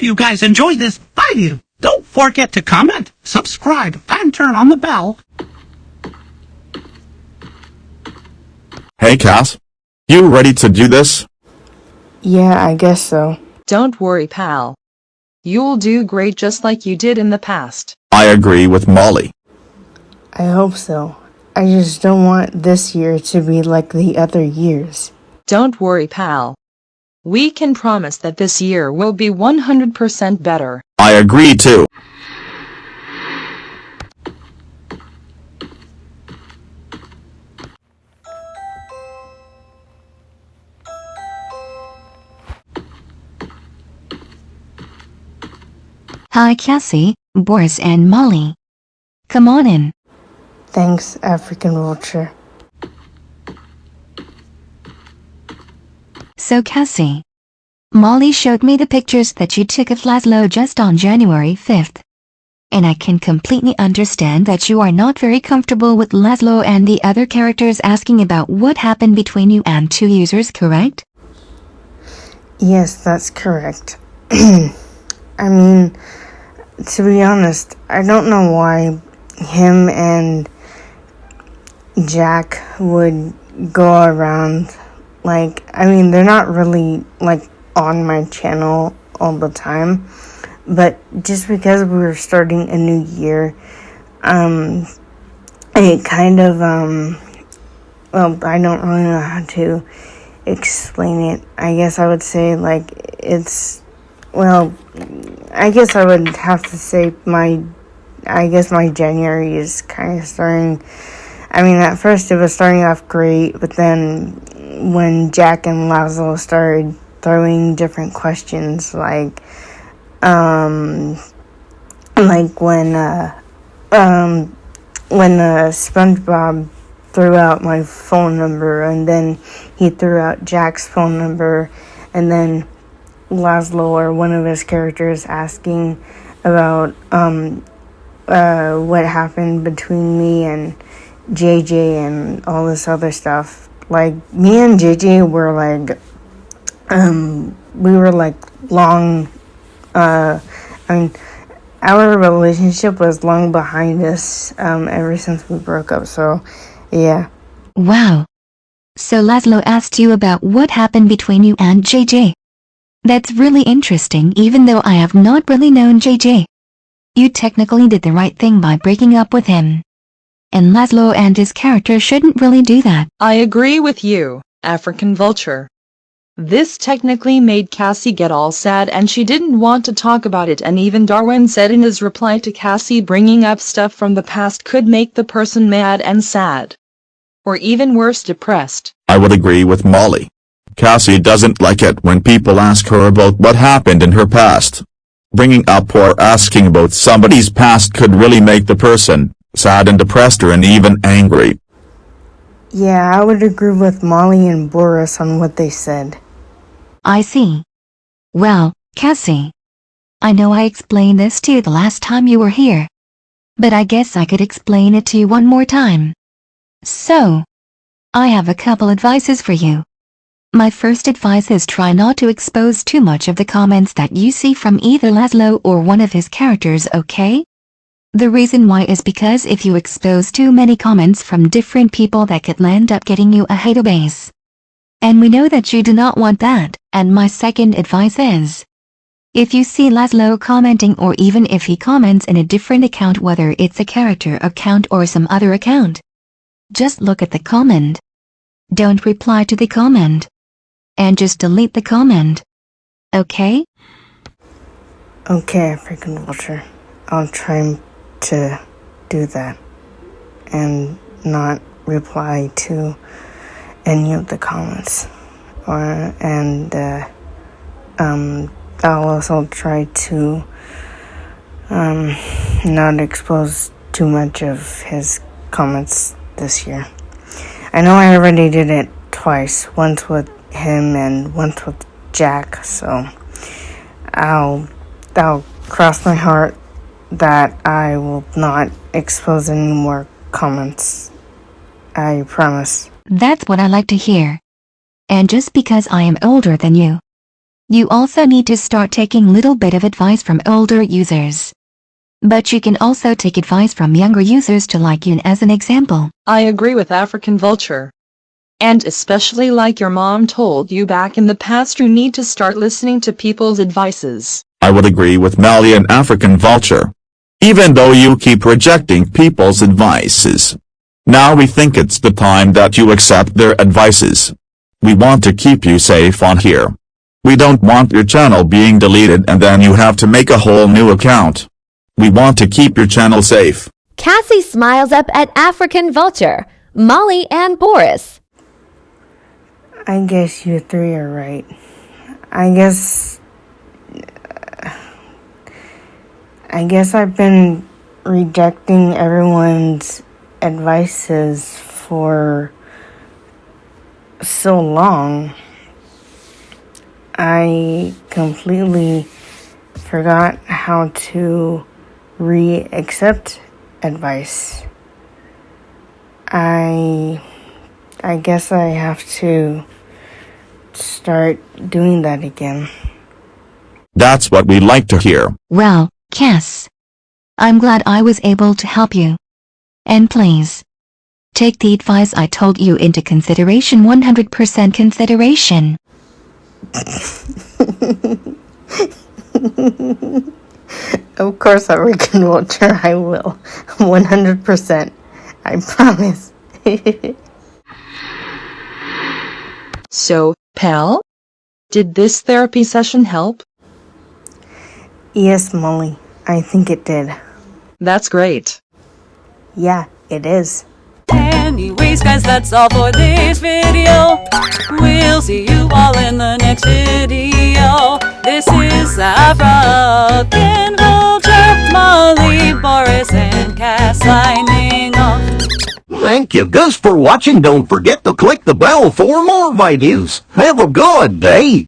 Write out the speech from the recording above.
you guys enjoyed this video. Don't forget to comment, subscribe, and turn on the bell. Hey Cass, you ready to do this? Yeah, I guess so. Don't worry, pal. You'll do great just like you did in the past. I agree with Molly. I hope so. I just don't want this year to be like the other years. Don't worry, pal. We can promise that this year will be 100% better. I agree too. Hi Cassie, Boris and Molly. Come on in. Thanks, African Vulture. So Cassie, Molly showed me the pictures that you took of Laszlo just on January 5th. And I can completely understand that you are not very comfortable with Laszlo and the other characters asking about what happened between you and two users, correct? Yes, that's correct. I mean, to be honest, I don't know why him and Jack would go around, they're not really, on my channel all the time, but just because we were starting a new year, it kind of, I don't really know how to explain it. I guess I would say, I guess I would have to say my January is kind of starting. I mean, at first it was starting off great, but then when Jack and Laszlo started throwing different questions, when SpongeBob threw out my phone number, and then he threw out Jack's phone number, and then Laszlo or one of his characters asking about what happened between me and JJ and all this other stuff. Me and JJ were long, our relationship was long behind us, ever since we broke up, so, yeah. Wow. So Laszlo asked you about what happened between you and JJ. That's really interesting, even though I have not really known JJ. You technically did the right thing by breaking up with him. And Laszlo and his character shouldn't really do that. I agree with you, African Vulture. This technically made Cassie get all sad and she didn't want to talk about it, and even Darwin said in his reply to Cassie bringing up stuff from the past could make the person mad and sad. Or even worse, depressed. I would agree with Molly. Cassie doesn't like it when people ask her about what happened in her past. Bringing up or asking about somebody's past could really make the person sad and depressed or and even angry. Yeah, I would agree with Molly and Boris on what they said. I see. Well, Cassie, I know I explained this to you the last time you were here, but I guess I could explain it to you one more time. So, I have a couple advices for you. My first advice is try not to expose too much of the comments that you see from either Laszlo or one of his characters, okay? The reason why is because if you expose too many comments from different people, that could end up getting you a hater base. And we know that you do not want that. And my second advice is, if you see Laszlo commenting, or even if he comments in a different account, whether it's a character account or some other account, just look at the comment. Don't reply to the comment. And just delete the comment. Okay? Okay, African Vulture. I'll try to do that. And not reply to any of the comments. I'll also try to not expose too much of his comments this year. I know I already did it twice, once with him and once with Jack, so I'll cross my heart that I will not expose any more comments. I promise. That's what I like to hear. And just because I am older than you You also need to start taking little bit of advice from older users. But you can also take advice from younger users to like you as an example. I agree with African Vulture. And especially like your mom told you back in the past, you need to start listening to people's advices. I would agree with Molly and African Vulture. Even though you keep rejecting people's advices. Now we think it's the time that you accept their advices. We want to keep you safe on here. We don't want your channel being deleted and then you have to make a whole new account. We want to keep your channel safe. Cassie smiles up at African Vulture, Molly and Boris. I guess you three are right. I guess I've been rejecting everyone's advices for so long. I completely forgot how to accept advice. I guess I have to start doing that again. That's what we like to hear. Well, Cass, I'm glad I was able to help you. And please, take the advice I told you into consideration, 100% consideration. Of course, African Vulture, I will. 100%. I promise. So, pal? Did this therapy session help? Yes, Molly. I think it did. That's great. Yeah, it is. Anyways, guys, that's all for this video. We'll see you all in the next video. This is African Vulture, Molly, Boris, and Cass signing off. Thank you guys for watching. Don't forget to click the bell for more videos. Have a good day.